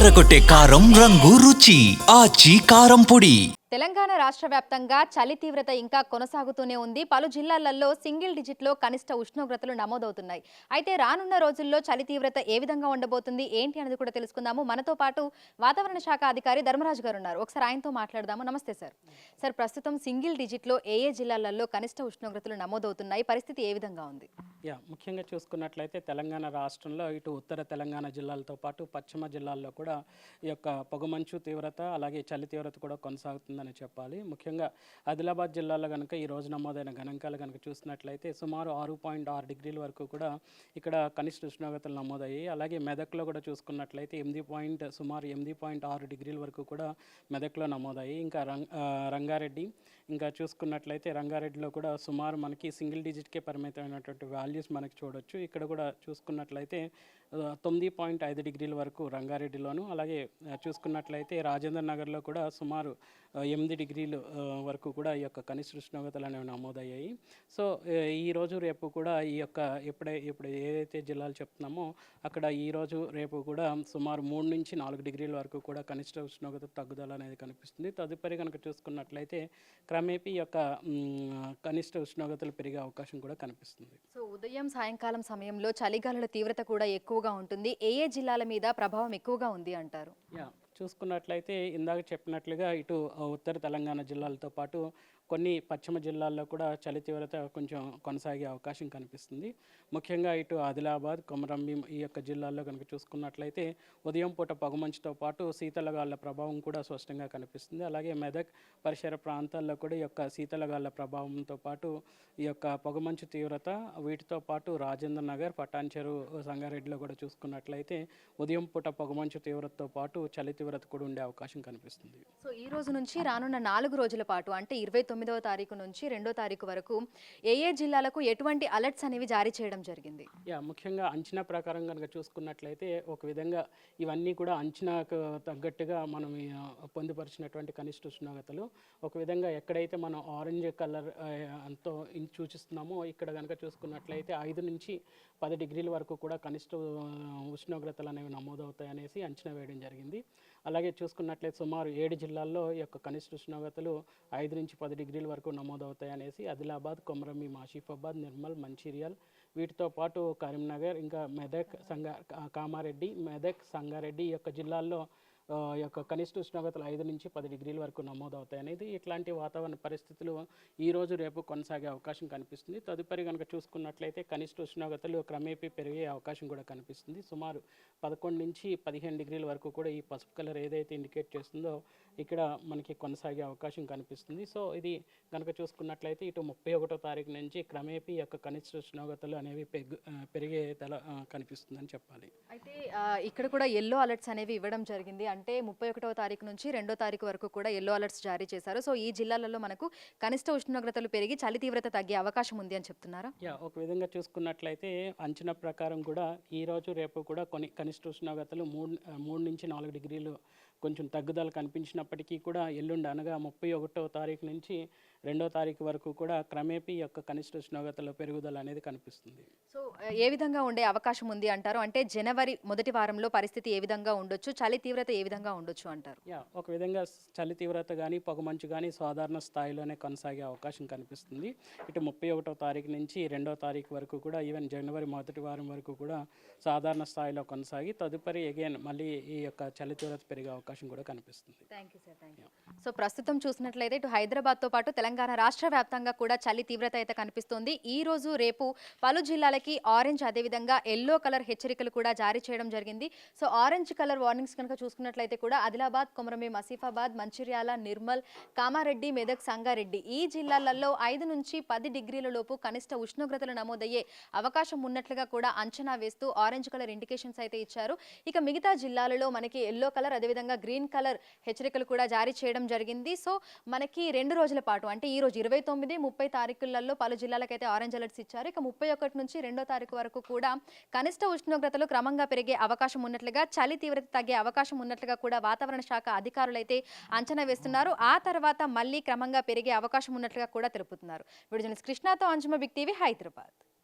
అదరగొట్టే కారం రంగు రుచి ఆచి కారం పొడి. తెలంగాణ రాష్ట్ర వ్యాప్తంగా చలి తీవ్రత ఇంకా కొనసాగుతూనే ఉంది. పలు జిల్లాలలో సింగిల్ డిజిట్లో కనిష్ట ఉష్ణోగ్రతలు నమోదవుతున్నాయి. అయితే రానున్న రోజుల్లో చలి తీవ్రత ఏ విధంగా ఉండబోతుంది ఏంటి అనేది కూడా తెలుసుకుందాము. మనతో పాటు వాతావరణ శాఖ అధికారి ధర్మరాజు గారు ఉన్నారు. ఒకసారి ఆయనతో మాట్లాడదాము. నమస్తే సార్. సార్, ప్రస్తుతం సింగిల్ డిజిట్లో ఏ జిల్లాలలో కనిష్ట ఉష్ణోగ్రతలు నమోదవుతున్నాయి, పరిస్థితి ఏ విధంగా ఉంది? ముఖ్యంగా చూసుకున్నట్లయితే తెలంగాణ రాష్ట్రంలో ఇటు ఉత్తర తెలంగాణ జిల్లాలతో పాటు పశ్చిమ జిల్లాల్లో కూడా ఈ యొక్క పొగమంచు తీవ్రత అలాగే చలి తీవ్రత కూడా కొనసాగుతుందని చెప్పాలి. ముఖ్యంగా ఆదిలాబాద్ జిల్లాలో కనుక ఈ రోజు నమోదైన గణాంకాలు కనుక చూసినట్లయితే సుమారు 6.6 డిగ్రీల వరకు కూడా ఇక్కడ కనిష్ట ఉష్ణోగ్రతలు నమోదయ్యాయి. అలాగే మెదక్లో కూడా చూసుకున్నట్లయితే సుమారు 8.6 డిగ్రీల వరకు కూడా మెదక్లో నమోదయ్యాయి. ఇంకా రంగారెడ్డి ఇంకా చూసుకున్నట్లయితే రంగారెడ్డిలో కూడా సుమారు మనకి సింగిల్ డిజిట్కే పరిమితమైనటువంటి వాల్యూస్ మనకి చూడొచ్చు. ఇక్కడ కూడా చూసుకున్నట్లయితే 9.5 డిగ్రీల వరకు రంగారెడ్డిలోను, అలాగే చూసుకున్నట్లయితే రాజేంద్ర నగర్లో కూడా సుమారు 8 డిగ్రీలు వరకు కూడా ఈ యొక్క కనిష్ట ఉష్ణోగ్రతలు అనేవి నమోదయ్యాయి. సో ఈరోజు రేపు కూడా ఈ యొక్క ఇప్పుడు ఏదైతే జిల్లాలు చెప్తున్నామో అక్కడ ఈరోజు రేపు కూడా సుమారు 3 నుంచి 4 డిగ్రీల వరకు కూడా కనిష్ట ఉష్ణోగ్రత తగ్గుదల అనేది కనిపిస్తుంది. తదుపరి కనుక చూసుకున్నట్లయితే క్రమేపీ యొక్క కనిష్ట ఉష్ణోగ్రతలు పెరిగే అవకాశం కూడా కనిపిస్తుంది. సో ఉదయం సాయంకాలం సమయంలో చలిగాలుల తీవ్రత కూడా ఎక్కువగా ఉంటుంది. ఏ జిల్లాల మీద ప్రభావం ఎక్కువగా ఉంది అంటారు? చూసుకున్నట్లయితే ఇందాక చెప్పినట్లుగా ఇటు ఉత్తర తెలంగాణ జిల్లాలతో పాటు కొన్ని పశ్చిమ జిల్లాల్లో కూడా చలి తీవ్రత కొంచెం కొనసాగే అవకాశం కనిపిస్తుంది. ముఖ్యంగా ఇటు ఆదిలాబాద్, కొమరంభీం ఈ యొక్క జిల్లాల్లో కనుక చూసుకున్నట్లయితే ఉదయం పూట పొగమంచుతో పాటు శీతలగాళ్ల ప్రభావం కూడా స్పష్టంగా కనిపిస్తుంది. అలాగే మెదక్ పరిసర ప్రాంతాల్లో కూడా ఈ యొక్క శీతలగాళ్ల ప్రభావంతో పాటు ఈ యొక్క పొగమంచు తీవ్రత, వీటితో పాటు రాజేంద్ర నగర్, పటాన్ చెరువు, సంగారెడ్డిలో కూడా చూసుకున్నట్లయితే ఉదయం పూట పొగమంచు తీవ్రతతో పాటు చలి తీవ్రత కూడా ఉండే అవకాశం కనిపిస్తుంది. సో ఈ రోజు నుంచి రానున్న 4 రోజుల పాటు అంటే 29వ తారీఖు నుంచి 2వ తారీఖు వరకు ఏ జిల్లాలకు ఎటువంటి అలర్ట్స్ అనేవి జారీ చేయడం జరిగింది? ముఖ్యంగా అంచనా ప్రకారం కనుక చూసుకున్నట్లయితే ఒక విధంగా ఇవన్నీ కూడా అంచనాకు తగ్గట్టుగా మనం పొందుపరిచినటువంటి కనిష్ట ఉష్ణోగ్రతలు. ఒక విధంగా ఎక్కడైతే మనం ఆరెంజ్ కలర్ అంతో సూచిస్తున్నామో ఇక్కడ కనుక చూసుకున్నట్లయితే 5 నుంచి 10 డిగ్రీల వరకు కూడా కనిష్ట ఉష్ణోగ్రతలు అనేవి నమోదవుతాయి అనేసి అంచనా వేయడం జరిగింది. అలాగే చూసుకున్నట్లయితే సుమారు 7 జిల్లాల్లో ఈ యొక్క కనిష్ట ఉష్ణోగ్రతలు 5 నుంచి 10 డిగ్రీల వరకు నమోదవుతాయి అనేసి ఆదిలాబాద్, కొమరంభీం, ఆసిఫాబాద్, నిర్మల్, మంచిర్యాల్, వీటితో పాటు కరీంనగర్, ఇంకా మెదక్, కామారెడ్డి, మెదక్, సంగారెడ్డి ఈ యొక్క జిల్లాల్లో ఈ యొక్క కనిష్ట ఉష్ణోగ్రతలు 5 నుంచి 10 డిగ్రీల వరకు నమోదవుతాయి అనేది ఇట్లాంటి వాతావరణ పరిస్థితులు ఈరోజు రేపు కొనసాగే అవకాశం కనిపిస్తుంది. తదుపరి కనుక చూసుకున్నట్లయితే కనిష్ట ఉష్ణోగ్రతలు క్రమేపీ పెరిగే అవకాశం కూడా కనిపిస్తుంది. సుమారు 11 నుంచి 15 డిగ్రీల వరకు కూడా ఈ పసుపు కలర్ ఏదైతే ఇండికేట్ చేస్తుందో ఇక్కడ మనకి కొనసాగే అవకాశం కనిపిస్తుంది. సో ఇది కనుక చూసుకున్నట్లయితే ఇటు 31వ తారీఖు నుంచి క్రమేపీ యొక్క కనిష్ట ఉష్ణోగ్రతలు అనేవి పెరిగే కనిపిస్తుందని చెప్పాలి. అయితే ఇక్కడ కూడా ఎల్లో అలర్ట్స్ అనేవి ఇవ్వడం జరిగింది. అంటే 31వ తారీఖు నుంచి 2వ తారీఖు వరకు కూడా ఎల్లో అలర్ట్స్ జారీ చేశారు. సో ఈ జిల్లాలలో మనకు కనిష్ట ఉష్ణోగ్రతలు పెరిగి చలి తీవ్రత తగ్గే అవకాశం ఉంది అని చెప్తున్నారా? ఒక విధంగా చూసుకున్నట్లయితే అంచనా ప్రకారం కూడా ఈ రోజు రేపు కూడా కొన్ని కనిష్ట ఉష్ణోగ్రతలు 3 నుంచి 4 డిగ్రీలు కొంచెం తగ్గుదల కనిపించినప్పటికీ కూడా ఎల్లుండి అనగా 31వ తారీఖు నుంచి 2వ తారీఖు వరకు కూడా క్రమేపీ యొక్క కనిష్ట ఉష్ణోగ్రతల పెరుగుదల అనేది కనిపిస్తుంది. సో ఏ విధంగా ఉండే అవకాశం ఉంది అంటారు? అంటే జనవరి మొదటి వారంలో పరిస్థితి ఏ విధంగా ఉండొచ్చు, చలి తీవ్రత ఏ విధంగా ఉండొచ్చు అంటారు? ఒక విధంగా చలి తీవ్రత కానీ పొగమంచు కానీ సాధారణ స్థాయిలోనే కొనసాగే అవకాశం కనిపిస్తుంది. ఇటు 31వ తారీఖు నుంచి 2వ తారీఖు వరకు కూడా ఈవెన్ జనవరి మొదటి వారం వరకు కూడా సాధారణ స్థాయిలో కొనసాగి తదుపరి మళ్ళీ ఈ యొక్క చలి తీవ్రత పెరిగే అవకాశం కూడా కనిపిస్తుంది. Thank you sir. సో ప్రస్తుతం చూసినట్లయితే ఇటు హైదరాబాద్తో పాటు తెలంగాణ రాష్ట్ర వ్యాప్తంగా కూడా చలి తీవ్రత అయితే కనిపిస్తుంది. ఈ రోజు రేపు పలు జిల్లాలకి ఆరెంజ్ అదేవిధంగా ఎల్లో కలర్ హెచ్చరికలు కూడా జారీ చేయడం జరిగింది. సో ఆరెంజ్ కలర్ వార్నింగ్స్ కనుక చూసుకున్నట్లయితే కూడా ఆదిలాబాద్, కొమరంభీం, ఆసిఫాబాద్, మంచిర్యాల, నిర్మల్, కామారెడ్డి, మెదక్, సంగారెడ్డి ఈ జిల్లాలలో 5 నుంచి 10 డిగ్రీల లోపు కనిష్ట ఉష్ణోగ్రతలు నమోదయ్యే అవకాశం ఉన్నట్లుగా కూడా అంచనా వేస్తూ ఆరెంజ్ కలర్ ఇండికేషన్స్ అయితే ఇచ్చారు. ఇక మిగతా జిల్లాలలో మనకి ఎల్లో కలర్ అదేవిధంగా గ్రీన్ కలర్ హెచ్చరికలు కూడా జారీ చేయడం జరిగింది. సో మనకి 2 రోజుల పాటు అంటే ఈ రోజు 29, 30 తారీఖులలో పలు జిల్లాలకైతే ఆరెంజ్ అలర్ట్స్ ఇచ్చారు. ఇక 31 నుంచి 2వ తారీఖు వరకు కూడా కనిష్ట ఉష్ణోగ్రతలు క్రమంగా పెరిగే అవకాశం ఉన్నట్లుగా, చలి తీవ్రత తగ్గే అవకాశం ఉన్నట్లుగా కూడా వాతావరణ శాఖ అధికారులు అయితే అంచనా వేస్తున్నారు. ఆ తర్వాత మళ్ళీ క్రమంగా పెరిగే అవకాశం ఉన్నట్లుగా కూడా తెలుపుతున్నారు. వీడియో జర్నలిస్ట్ కృష్ణతో అంజుమ, బిగ్ టీవీ, హైదరాబాద్.